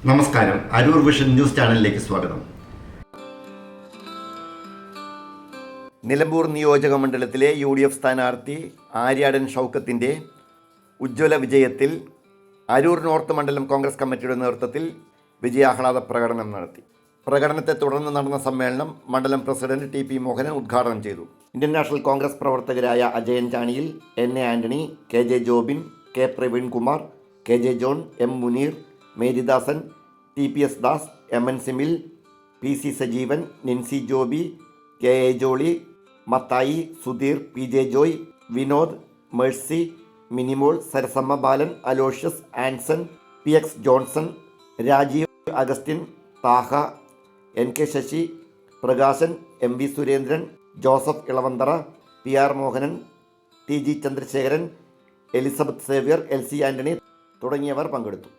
നമസ്കാരം. Aroor vision news ചാനലിലേക്ക് സ്വാഗതം. നിലമ്പൂർ നിയോജക മണ്ഡലത്തിലെ UDF സ്ഥാനാർത്ഥി ആര്യാടൻ ഷൗക്കത്തിൻ്റെ ഉജ്ജ്വല വിജയത്തിൽ അരൂർ നോർത്ത് മണ്ഡലം കോൺഗ്രസ് കമ്മിറ്റിയുടെ നേതൃത്വത്തിൽ വിജയാഹ്ലാദ പ്രകടനം നടത്തി. പ്രകടനത്തെ തുടർന്ന് നടന്ന സമ്മേളനം മണ്ഡലം പ്രസിഡന്റ് TP മോഹനൻ ഉദ്ഘാടനം ചെയ്തു. ഇന്ത്യൻ നാഷണൽ കോൺഗ്രസ് പ്രവർത്തകരായ Ajayan Chaniyil, NA Antony, KJ Jobin, K Praveenkumar, KJ John, M Muneer, Marydasan, TPS Das, MN Simil, PC Sajeevan, Nincy Joby, KA Jolly, Mathai, Sudheer, PJ Joy, Vinod, Mercy, Minimol, Sarasamma Balan, Aloysius, Anson, PX Johnson, Rajeev Augustine, Thaha, NK Sasi, Prakashan, MV Surendran, Joseph Elavanthara, PR Mohanan, TG Chandrasekharan, Elizabeth Xavier, LC Antony തുടങ്ങിയവർ പങ്കെടുത്തു.